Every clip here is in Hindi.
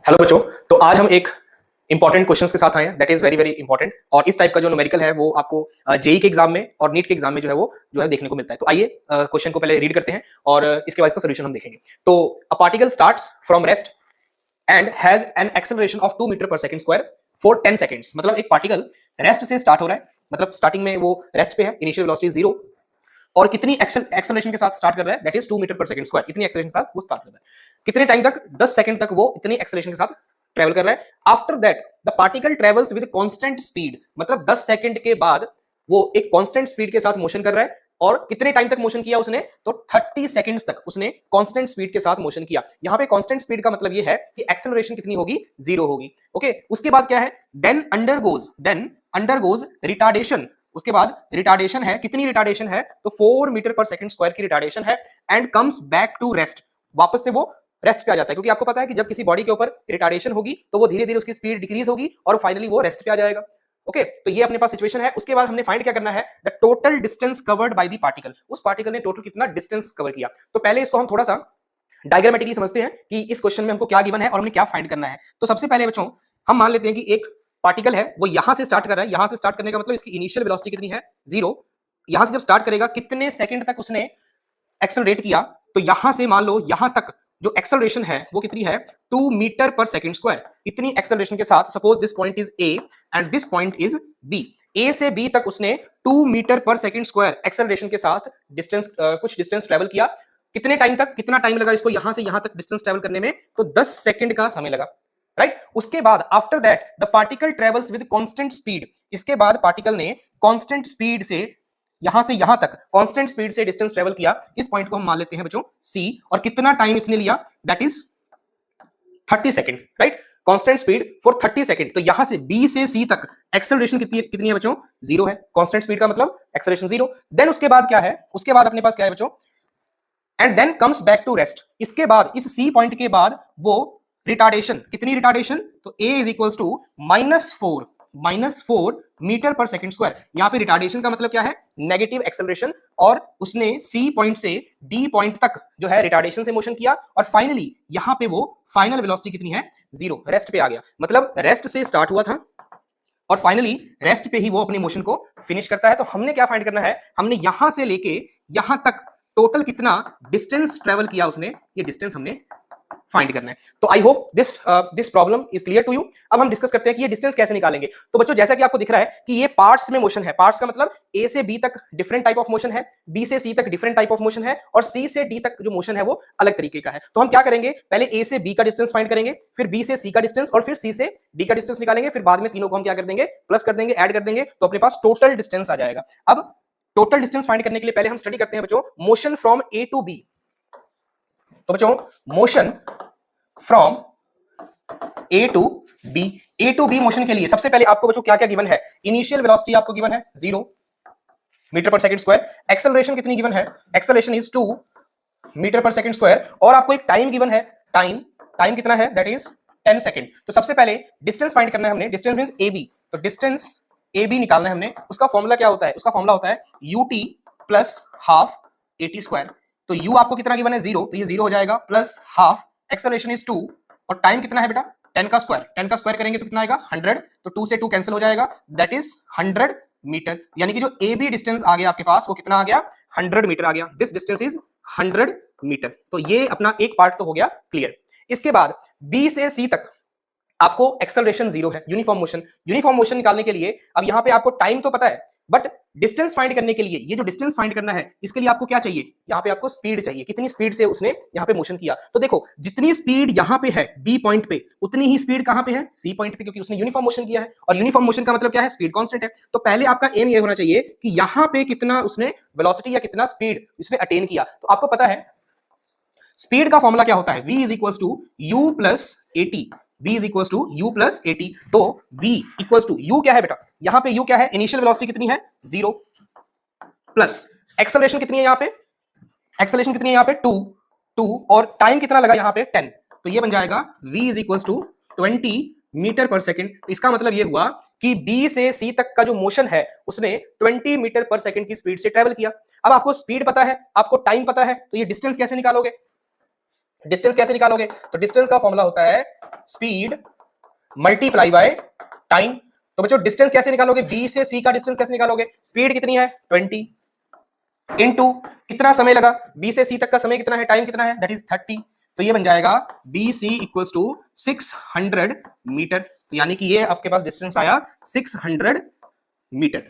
हेलो बच्चों। तो आज हम एक इंपॉर्टेंट क्वेश्चंस के साथ आए हैं, that is very very important. और इस टाइप का जो न्यूमेरिकल है वो आपको जेई के एग्जाम में और नीट के एग्जाम में जो है देखने को मिलता है। तो आइए क्वेश्चन को पहले रीड करते हैं और इसके बाद इसका सोल्यूशन हम देखेंगे। तो a particle starts from rest and has an acceleration of 2 metre per second square for 10 seconds. मतलब एक पार्टिकल रेस्ट से स्टार्ट हो रहा है, मतलब स्टार्टिंग में वो रेस्ट पे है, इनिशियल वेलोसिटी 0, और कितनी एक्सेलरेशन के साथ स्टार्ट कर रहा है, that is 2 metre per second square. इतनी एक्सेलरेशन के साथ वो स्टार्ट कर रहा है। कितने टाइम तक? 10 सेकंड तक वो इतनी एक्सेलरेशन के साथ ट्रेवल कर रहा है। After that the particle travels with constant speed, मतलब 10 सेकंड के बाद वो एक कांस्टेंट स्पीड के साथ मोशन कर रहा है। और कितने टाइम तक मोशन किया उसने? तो 30 सेकंड्स तक उसने कांस्टेंट स्पीड के साथ मोशन किया। यहां पे कांस्टेंट स्पीड का मतलब ये है कि एक्सेलरेशन कितनी होगी? 0 होगी। ओके, उसके बाद क्या है? Then undergoes retardation. उसके बाद रिटार्डेशन है, कितनी रिटार्डेशन है? तो 4 मीटर पर सेकंड स्क्वायर की रिटार्डेशन है। And comes back to rest, वापस से वो रेस्ट पे आ जाता है, क्योंकि आपको पता है कि जब किसी बॉडी के ऊपर रिटार्डेशन होगी तो वो धीरे धीरे उसकी स्पीड डिक्रीज होगी और फाइनली वो रेस्ट पे आ जाएगा। ओके, तो ये अपने पास सिचुएशन है। उसके बाद हमने फाइंड क्या करना है? The total distance covered by the particle. उस पार्टिकल ने टोटल कितना डिस्टेंस कवर किया। तो पहले इसको हम थोड़ा सा डायग्रामेटिकली समझते हैं कि इस क्वेश्चन में हमको क्या गिवन है और हमने क्या फाइंड करना है। तो सबसे पहले बच्चों हम मान लेते हैं कि एक पार्टिकल है, वो यहां से स्टार्ट कर रहा है। यहां से स्टार्ट करने का मतलब इसकी इनिशियल वेलोसिटी कितनी है? 0। यहां से जब स्टार्ट करेगा, कितने सेकंड तक उसने एक्सेलरेट किया? तो यहां से मान लो यहां तक जो एक्सेलरेशन है वो कितनी है? 2 मीटर पर सेकंड स्क्वायर। इतनी एक्सेलरेशन के साथ, suppose this point is A and this point is B, A से बी तक उसने 2 metre per second square acceleration के साथ डिस्टेंस कुछ डिस्टेंस ट्रेवल किया। कितने टाइम तक, कितना टाइम लगा इसको यहां से यहां तक डिस्टेंस ट्रेवल करने में? तो 10 सेकंड का समय लगा, राइट। उसके बाद after that the particle travels with constant speed. इसके बाद पार्टिकल ने कांस्टेंट स्पीड से यहां से यहां तक कांस्टेंट स्पीड से डिस्टेंस ट्रेवल किया। इस पॉइंट को हम मान लेते हैं बच्चों सी। और कितना टाइम इसने लिया? That is 30 second, right. Constant speed for 30 second. तो यहां से बी से सी तक एक्सेलरेशन कितनी है बच्चों? 0 है। कांस्टेंट स्पीड का मतलब एक्सेलरेशन 0। देन उसके बाद क्या है? उसके बाद अपने पास क्या है बच्चों? And then comes back to rest. इसके बाद इस सी पॉइंट के बाद वो रिटार्डेशन, कितनी रिटार्डेशन? तो ए is equals to -4 metre per second square. यहां पे रिटार्डेशन का मतलब क्या है? Negative acceleration. और उसने सी पॉइंट से डी पॉइंट तक जो है रिटार्डेशन से मोशन किया और फाइनली यहां पे वो फाइनल वेलोसिटी कितनी है? 0, रेस्ट पे आ गया। मतलब रेस्ट से स्टार्ट हुआ था और फाइनली रेस्ट पे ही वो अपनी मोशन को फिनिश करता है। तो हमने क्या फाइंड करना है? हमने यहां से लेके यहां तक टोटल कितना डिस्टेंस ट्रेवल किया उसने, ये डिस्टेंस हमने फाइंड करना है। तो I hope this problem is clear to you. अब हम डिस्कस करते हैं कि ये डिस्टेंस कैसे निकालेंगे। तो बच्चों जैसा कि आपको दिख रहा है कि ये पार्ट्स में मोशन है। पार्ट्स का मतलब ए से बी तक डिफरेंट टाइप ऑफ मोशन है, बी से सी तक डिफरेंट टाइप ऑफ मोशन है, और सी से डी तक जो मोशन है वो अलग तरीके का है। तो हम क्या करेंगे? पहले ए से बी का डिस्टेंस फाइंड करेंगे, फिर बी से सी का डिस्टेंस, और फिर सी से डी का डिस्टेंस निकालेंगे। फिर बाद में तीनों को हम क्या कर देंगे? प्लस कर देंगे, ऐड कर देंगे, तो अपने पास टोटल डिस्टेंस आ जाएगा। अब टोटल डिस्टेंस फाइंड करने के लिए पहले हम स्टडी करते हैं बच्चों motion from A to B. तो बच्चों motion from A to B, A to B motion के लिए सबसे पहले आपको बच्चों क्या क्या गिवन है? इनिशियल वेलोसिटी आपको गिवन है 0 metre per second square. Acceleration कितनी गिवन है? Acceleration is 2 metre per second square. और आपको एक टाइम गिवन है, टाइम कितना है? That is 10 second. तो सबसे पहले डिस्टेंस फाइंड करना है हमने। Distance means A B. तो डिस्टेंस ए बी निकालना है हमने। उसका फॉर्मूला क्या होता है? उसका फॉर्मूला होता है UT plus half eighty square. तो यू आपको कितना गिवन है? 0, तो ये 0 हो जाएगा, प्लस हाफ एक्सेलरेशन इज 2, और टाइम कितना है बेटा? 10 का स्क्वायर। 10 का स्क्वायर करेंगे तो कितना आएगा? 100। तो 2 से 2 कैंसिल हो जाएगा, दैट इज 100 मीटर। यानी कि जो ए बी डिस्टेंस आ गया आपके पास वो कितना आ गया? 100 मीटर आ गया। This distance is 100 metre. तो ये अपना एक पार्ट तो हो गया क्लियर। इसके बाद बी से सी तक आपको एक्सेलरेशन 0 है, यूनिफॉर्म मोशन। यूनिफॉर्म मोशन निकालने के लिए अब यहां पे आपको टाइम तो पता है, बट डिस्टेंस फाइंड करने के लिए, ये जो डिस्टेंस फाइंड करना है इसके लिए आपको क्या चाहिए? यहां पे आपको स्पीड चाहिए। कितनी स्पीड से उसने यहां पे मोशन किया? तो देखो जितनी स्पीड यहां पे है बी पॉइंट पे, उतनी ही स्पीड कहां पे है? सी पॉइंट पे, क्योंकि उसने यूनिफॉर्म मोशन किया है। और यूनिफॉर्म मोशन का मतलब क्या है? स्पीड कांस्टेंट है। तो पहले आपका एम ये होना चाहिए कि यहां पे कितना उसने वेलोसिटी या कितना स्पीड उसने अटेन किया। तो आपको पता है स्पीड का फॉर्मूला क्या होता है? v is equal to u plus a t. v is equal to u plus a t. तो v इक्वल टू यू क्या है बेटा? यहां पे u क्या है? इनिशियल वेलोसिटी कितनी है? 0, प्लस एक्सेलरेशन कितनी है यहां पे? एक्सेलरेशन कितनी है यहां पे? 2, और टाइम कितना लगा यहां पे? 10। तो ये बन जाएगा v is equal to 20 metre per second. इसका मतलब ये हुआ कि B से C तक का जो मोशन है उसने 20 मीटर पर सेकंड की स्पीड से ट्रेवल किया। अब आपको स्पीड पता है, आपको टाइम पता है, तो ये डिस्टेंस कैसे निकालोगे? डिस्टेंस कैसे निकालोगे? तो डिस्टेंस का फॉर्मूला होता है स्पीड मल्टीप्लाई बाय टाइम। तो बच्चों डिस्टेंस कैसे निकालोगे, बी से सी का डिस्टेंस कैसे निकालोगे, स्पीड कितनी है 20 इनटू कितना समय लगा, बी से सी तक का समय कितना है, टाइम कितना है, दैट इज 30। तो ये बन जाएगा B C equals to 600 metre. तो यानी कि ये आपके पास डिस्टेंस आया 600 मीटर।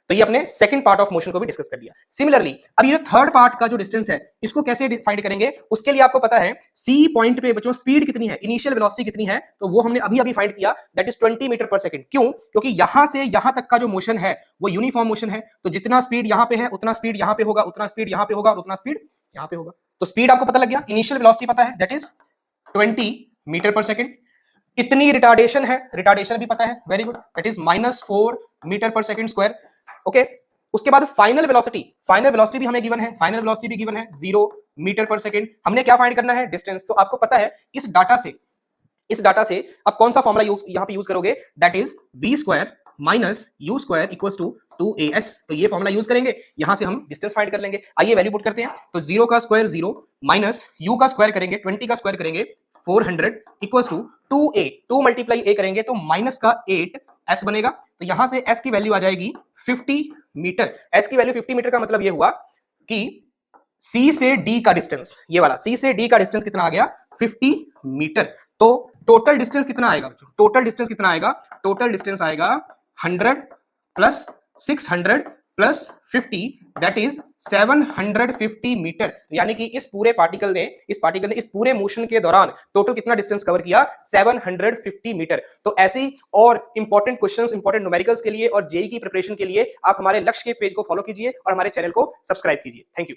तो ये अपने सेकंड पार्ट ऑफ मोशन को भी डिस्कस कर लिया। सिमिलरली अब ये थर्ड पार्ट का जो डिस्टेंस है इसको कैसे फाइंड करेंगे, उसके लिए आपको पता है सी पॉइंट पे बच्चों स्पीड कितनी है, इनिशियल वेलोसिटी कितनी है, तो वो हमने अभी अभी फाइंड किया, that is 20 metre per second. क्यों, क्योंकि यहां से यहां तक का जो मोशन है वो यूनिफॉर्म मोशन है, तो जितना स्पीड यहां पे है उतना स्पीड यहां पे होगा, उतना स्पीड यहां पे होगा और उतना स्पीड यहां पे होगा। तो स्पीड आपको पता लग गया, इनिशियल वेलोसिटी पता है, that is 20 metre per second. कितनी रिटार्डेशन है, रिटार्डेशन भी पता है, very good, that is -4 metre per second square. Okay, उसके बाद फाइनल वेलोसिटी भी हमें गिवन है, फाइनल वेलोसिटी भी गिवन है 0 मीटर पर सेकंड। हमने क्या फाइंड करना है, डिस्टेंस। तो आपको पता है इस डाटा से अब कौन सा फॉर्मूला यहां पे यूज करोगे, that is v square minus u square equals to 2as। तो ये फॉर्मूला यूज करेंगे, यहां से हम डिस्टेंस फाइंड कर लेंगे। आइए वैल्यू पुट करते हैं। तो 0 का स्क्वायर 0 माइनस u का स्क्वायर करेंगे 20 का स्क्वायर करेंगे 400 equals to 2a, 2 multiply a करेंगे तो माइनस का 8s बनेगा। तो यहां से s की वैल्यू आ जाएगी 50 मीटर। s की वैल्यू 50 मीटर का मतलब ये हुआ कि c से d का डिस्टेंस, ये वाला c से d का डिस्टेंस कितना आ गया 50 मीटर। तो टोटल डिस्टेंस कितना आएगा, टोटल डिस्टेंस कितना आएगा, टोटल डिस्टेंस आएगा 100 plus 600 plus 50 that is 750 metre. यानी कि इस पार्टिकल ने इस पूरे मोशन के दौरान टोटल कितना डिस्टेंस कवर किया, 750 मीटर। तो ऐसे और इंपॉर्टेंट क्वेश्चंस, इंपॉर्टेंट न्यूमेरिकल्स के लिए और जेईई की प्रिपरेशन के लिए आप हमारे लक्ष्य के पेज को फॉलो कीजिए और हमारे चैनल को सब्सक्राइब कीजिए। Thank you.